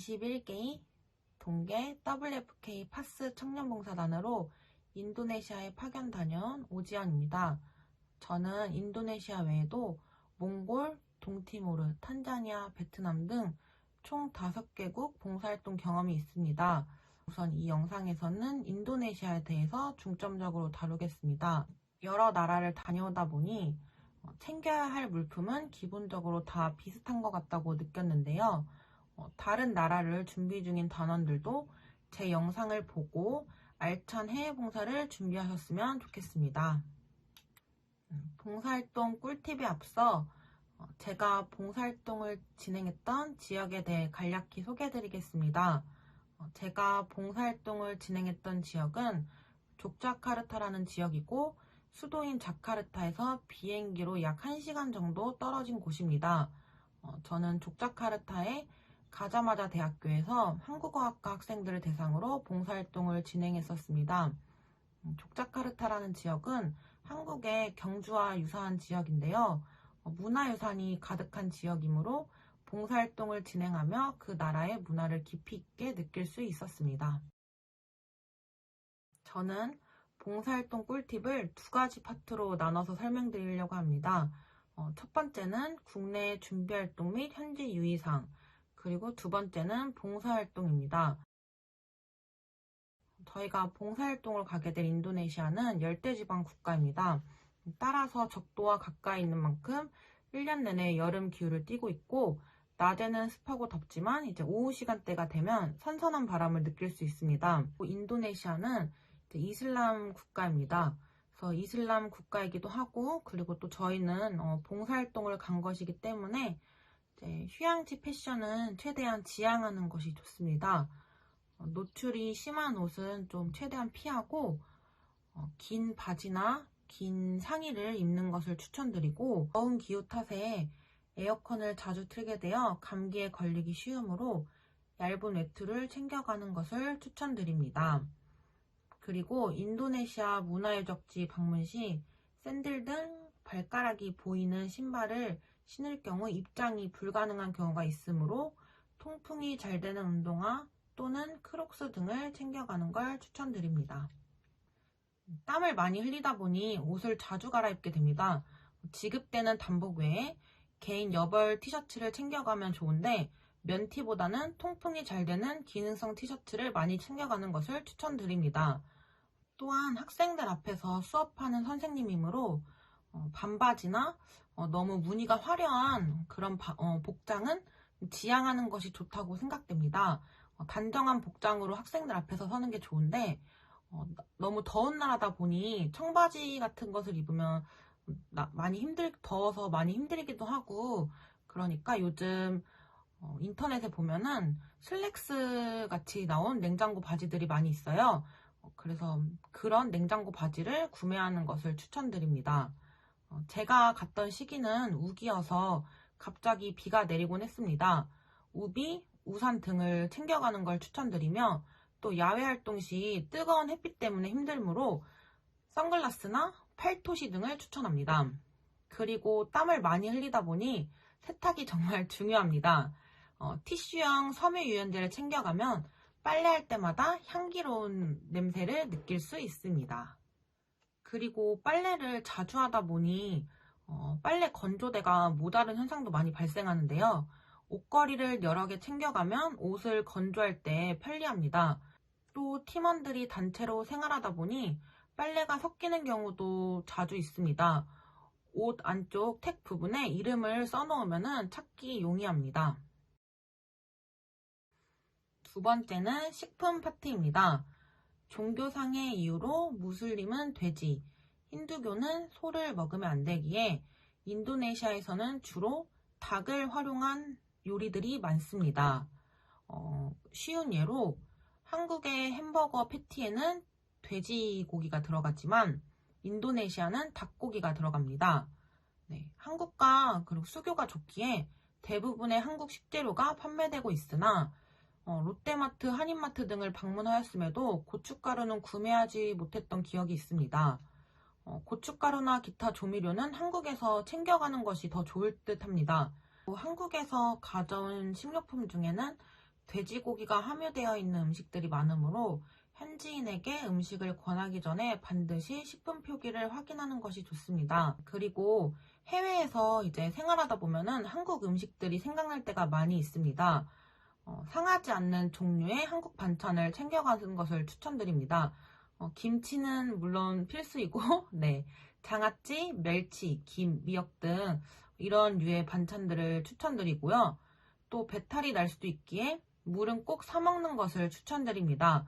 21개의 동계 WFK 파스 청년봉사단으로 인도네시아에 파견 다녀온 오지연입니다. 저는 인도네시아 외에도 몽골, 동티모르, 탄자니아, 베트남 등 총 5개국 봉사활동 경험이 있습니다. 우선 이 영상에서는 인도네시아에 대해서 중점적으로 다루겠습니다. 여러 나라를 다녀오다 보니 챙겨야 할 물품은 기본적으로 다 비슷한 것 같다고 느꼈는데요. 다른 나라를 준비 중인 단원들도 제 영상을 보고 알찬 해외 봉사를 준비하셨으면 좋겠습니다. 봉사활동 꿀팁에 앞서 제가 봉사활동을 진행했던 지역에 대해 간략히 소개해드리겠습니다. 제가 봉사활동을 진행했던 지역은 족자카르타라는 지역이고 수도인 자카르타에서 비행기로 약 1시간 정도 떨어진 곳입니다. 저는 족자카르타의 가자마자 대학교에서 한국어학과 학생들을 대상으로 봉사활동을 진행했었습니다. 족자카르타라는 지역은 한국의 경주와 유사한 지역인데요. 문화유산이 가득한 지역이므로 봉사활동을 진행하며 그 나라의 문화를 깊이 있게 느낄 수 있었습니다. 저는 봉사활동 꿀팁을 2가지 파트로 나눠서 설명드리려고 합니다. 첫 번째는 국내 준비활동 및 현지 유의사항, 그리고 2번째는 봉사활동입니다. 저희가 봉사활동을 가게 될 인도네시아는 열대지방 국가입니다. 따라서 적도와 가까이 있는 만큼 1년 내내 여름 기후를 띠고 있고 낮에는 습하고 덥지만 이제 오후 시간대가 되면 선선한 바람을 느낄 수 있습니다. 인도네시아는 이슬람 국가입니다. 그래서 이슬람 국가이기도 하고 그리고 또 저희는 봉사활동을 간 것이기 때문에 이제 휴양지 패션은 최대한 지양하는 것이 좋습니다. 노출이 심한 옷은 좀 최대한 피하고 긴 바지나 긴 상의를 입는 것을 추천드리고 더운 기후 탓에 에어컨을 자주 틀게 되어 감기에 걸리기 쉬우므로 얇은 외투를 챙겨가는 것을 추천드립니다. 그리고 인도네시아 문화유적지 방문 시 샌들 등 발가락이 보이는 신발을 신을 경우 입장이 불가능한 경우가 있으므로 통풍이 잘 되는 운동화 또는 크록스 등을 챙겨가는 걸 추천드립니다. 땀을 많이 흘리다 보니 옷을 자주 갈아입게 됩니다. 지급되는 단복 외에 개인 여벌 티셔츠를 챙겨가면 좋은데 면티보다는 통풍이 잘 되는 기능성 티셔츠를 많이 챙겨가는 것을 추천드립니다. 또한 학생들 앞에서 수업하는 선생님이므로 반바지나 너무 무늬가 화려한 그런 복장은 지양하는 것이 좋다고 생각됩니다. 단정한 복장으로 학생들 앞에서 서는 게 좋은데 너무 더운 나라다 보니 청바지 같은 것을 입으면 더워서 많이 힘들기도 하고 그러니까 요즘 인터넷에 보면은 슬랙스 같이 나온 냉장고 바지들이 많이 있어요. 그래서 그런 냉장고 바지를 구매하는 것을 추천드립니다. 제가 갔던 시기는 우기여서 갑자기 비가 내리곤 했습니다. 우비, 우산 등을 챙겨가는 걸 추천드리며 또 야외 활동 시 뜨거운 햇빛 때문에 힘들므로 선글라스나 팔토시 등을 추천합니다. 그리고 땀을 많이 흘리다 보니 세탁이 정말 중요합니다. 티슈형 섬유유연제를 챙겨가면 빨래할 때마다 향기로운 냄새를 느낄 수 있습니다. 그리고 빨래를 자주 하다 보니 빨래 건조대가 모자른 현상도 많이 발생하는데요. 옷걸이를 여러 개 챙겨가면 옷을 건조할 때 편리합니다. 또 팀원들이 단체로 생활하다 보니 빨래가 섞이는 경우도 자주 있습니다. 옷 안쪽 택 부분에 이름을 써놓으면 찾기 용이합니다. 2번째는 식품 파티입니다. 종교상의 이유로 무슬림은 돼지, 힌두교는 소를 먹으면 안 되기에 인도네시아에서는 주로 닭을 활용한 요리들이 많습니다. 쉬운 예로 한국의 햄버거 패티에는 돼지고기가 들어가지만 인도네시아는 닭고기가 들어갑니다. 한국과 그리고 수교가 좋기에 대부분의 한국 식재료가 판매되고 있으나 롯데마트, 한인마트 등을 방문하였음에도 고춧가루는 구매하지 못했던 기억이 있습니다. 고춧가루나 기타 조미료는 한국에서 챙겨가는 것이 더 좋을 듯 합니다. 한국에서 가져온 식료품 중에는 돼지고기가 함유되어 있는 음식들이 많으므로 현지인에게 음식을 권하기 전에 반드시 식품 표기를 확인하는 것이 좋습니다. 그리고 해외에서 이제 생활하다 보면은 한국 음식들이 생각날 때가 많이 있습니다. 상하지 않는 종류의 한국 반찬을 챙겨가는 것을 추천드립니다. 김치는 물론 필수이고, 네, 장아찌, 멸치, 김, 미역 등 이런 류의 반찬들을 추천드리고요. 또 배탈이 날 수도 있기에 물은 꼭 사 먹는 것을 추천드립니다.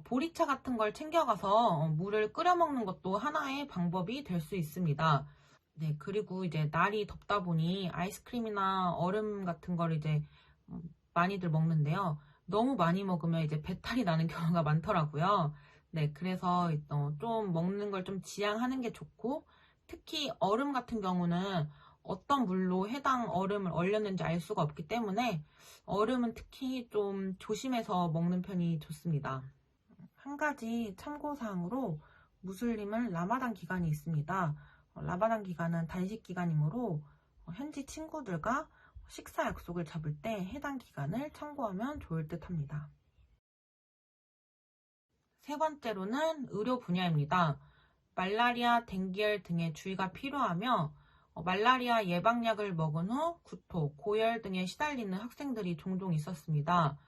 보리차 같은 걸 챙겨가서 물을 끓여 먹는 것도 하나의 방법이 될 수 있습니다. 네, 그리고 이제 날이 덥다 보니 아이스크림이나 얼음 같은 걸 이제 많이들 먹는데요. 너무 많이 먹으면 이제 배탈이 나는 경우가 많더라고요. 네, 그래서 좀 먹는 걸 좀 지양하는 게 좋고, 특히 얼음 같은 경우는 어떤 물로 해당 얼음을 얼렸는지 알 수가 없기 때문에 얼음은 특히 좀 조심해서 먹는 편이 좋습니다. 한 가지 참고사항으로 무슬림은 라마단 기간이 있습니다. 라마단 기간은 단식 기간이므로 현지 친구들과 식사 약속을 잡을 때 해당 기간을 참고하면 좋을 듯 합니다. 세 번째로는 의료 분야입니다. 말라리아, 댕기열 등의 주의가 필요하며 말라리아 예방약을 먹은 후 구토, 고열 등에 시달리는 학생들이 종종 있었습니다.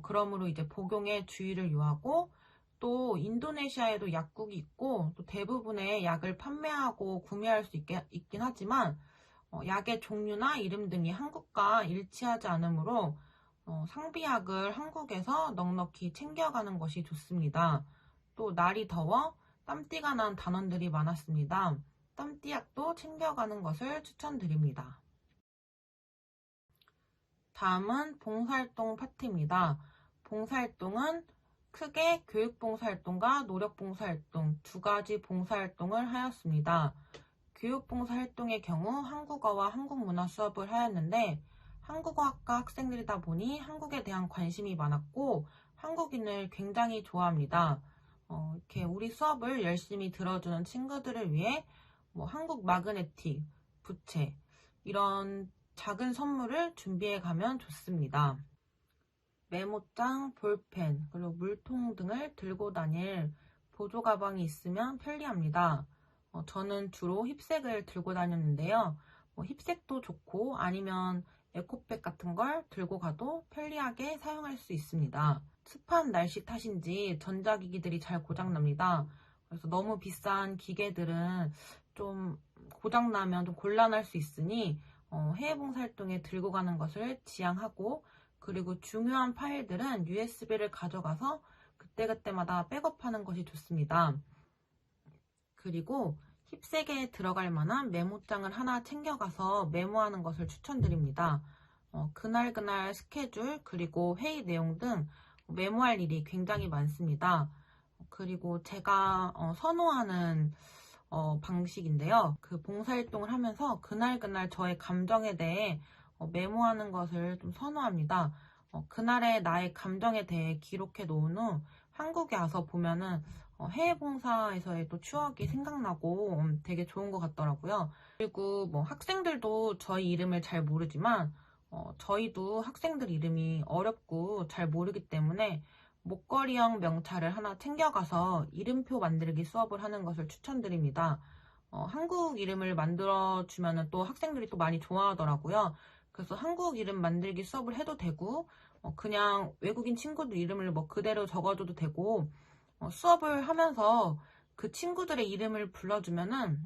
그러므로 이제 복용에 주의를 요하고 또 인도네시아에도 약국이 있고 또 대부분의 약을 판매하고 구매할 수 있긴 하지만 약의 종류나 이름 등이 한국과 일치하지 않으므로 상비약을 한국에서 넉넉히 챙겨가는 것이 좋습니다. 또 날이 더워 땀띠가 난 단원들이 많았습니다. 땀띠약도 챙겨가는 것을 추천드립니다. 다음은 봉사활동 파트입니다. 봉사활동은 크게 교육봉사활동과 노력봉사활동 두 가지 봉사활동을 하였습니다. 교육봉사활동의 경우 한국어와 한국문화 수업을 하였는데 한국어학과 학생들이다 보니 한국에 대한 관심이 많았고 한국인을 굉장히 좋아합니다. 이렇게 우리 수업을 열심히 들어주는 친구들을 위해 한국 마그네틱, 부채 이런 작은 선물을 준비해 가면 좋습니다. 메모장, 볼펜, 그리고 물통 등을 들고 다닐 보조 가방이 있으면 편리합니다. 저는 주로 힙색을 들고 다녔는데요. 힙색도 좋고 아니면 에코백 같은 걸 들고 가도 편리하게 사용할 수 있습니다. 습한 날씨 탓인지 전자기기들이 잘 고장납니다. 그래서 너무 비싼 기계들은 좀 고장나면 좀 곤란할 수 있으니 해외 봉사활동에 들고 가는 것을 지양하고 그리고 중요한 파일들은 USB를 가져가서 그때그때마다 백업하는 것이 좋습니다. 그리고 힙색에 들어갈 만한 메모장을 하나 챙겨가서 메모하는 것을 추천드립니다. 그날 스케줄 그리고 회의 내용 등 메모할 일이 굉장히 많습니다. 그리고 제가 선호하는 방식인데요. 그 봉사활동을 하면서 그날 저의 감정에 대해 메모하는 것을 좀 선호합니다. 그날의 나의 감정에 대해 기록해 놓은 후 한국에 와서 보면은 해외 봉사에서의 또 추억이 생각나고 되게 좋은 것 같더라고요. 그리고 학생들도 저희 이름을 잘 모르지만 저희도 학생들 이름이 어렵고 잘 모르기 때문에 목걸이형 명찰을 하나 챙겨가서 이름표 만들기 수업을 하는 것을 추천드립니다. 한국 이름을 만들어주면 또 학생들이 또 많이 좋아하더라고요. 그래서 한국 이름 만들기 수업을 해도 되고 그냥 외국인 친구들 이름을 그대로 적어줘도 되고 수업을 하면서 그 친구들의 이름을 불러주면은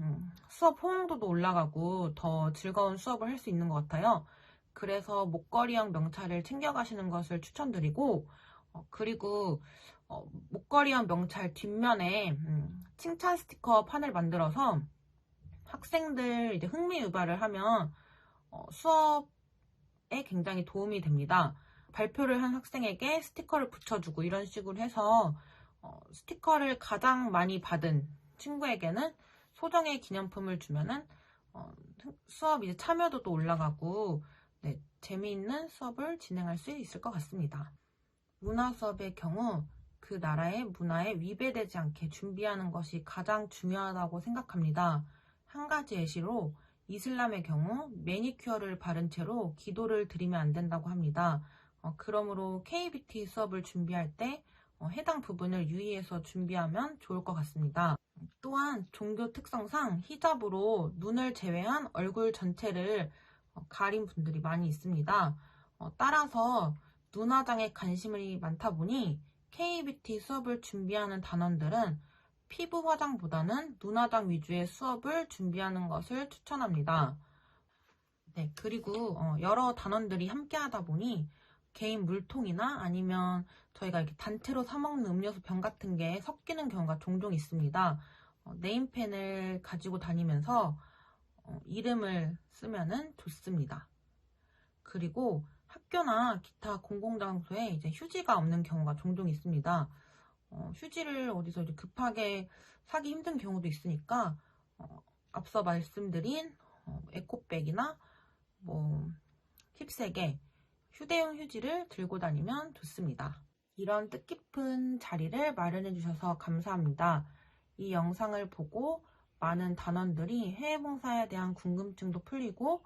수업 호응도도 올라가고 더 즐거운 수업을 할 수 있는 것 같아요. 그래서 목걸이형 명찰을 챙겨가시는 것을 추천드리고 그리고 목걸이형 명찰 뒷면에 칭찬 스티커 판을 만들어서 학생들 이제 흥미 유발을 하면 수업에 굉장히 도움이 됩니다. 발표를 한 학생에게 스티커를 붙여주고 이런 식으로 해서 스티커를 가장 많이 받은 친구에게는 소정의 기념품을 주면은 수업 이제 참여도도 올라가고 네, 재미있는 수업을 진행할 수 있을 것 같습니다. 문화 수업의 경우 그 나라의 문화에 위배되지 않게 준비하는 것이 가장 중요하다고 생각합니다. 한 가지 예시로 이슬람의 경우 매니큐어를 바른 채로 기도를 드리면 안 된다고 합니다. 그러므로 K-뷰티 수업을 준비할 때 해당 부분을 유의해서 준비하면 좋을 것 같습니다. 또한 종교 특성상 히잡으로 눈을 제외한 얼굴 전체를 가린 분들이 많이 있습니다. 따라서 눈화장에 관심이 많다 보니 K-뷰티 수업을 준비하는 단원들은 피부 화장보다는 눈화장 위주의 수업을 준비하는 것을 추천합니다. 네, 그리고 여러 단원들이 함께 하다 보니 개인 물통이나 아니면 저희가 이렇게 단체로 사 먹는 음료수 병 같은 게 섞이는 경우가 종종 있습니다. 네임펜을 가지고 다니면서 이름을 쓰면은 좋습니다. 그리고 학교나 기타 공공장소에 이제 휴지가 없는 경우가 종종 있습니다. 휴지를 어디서 이제 급하게 사기 힘든 경우도 있으니까 앞서 말씀드린 에코백이나 뭐 힙색의 휴대용 휴지를 들고 다니면 좋습니다. 이런 뜻깊은 자리를 마련해 주셔서 감사합니다. 이 영상을 보고 많은 단원들이 해외봉사에 대한 궁금증도 풀리고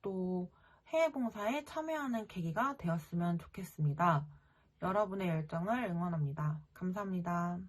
또 해외봉사에 참여하는 계기가 되었으면 좋겠습니다. 여러분의 열정을 응원합니다. 감사합니다.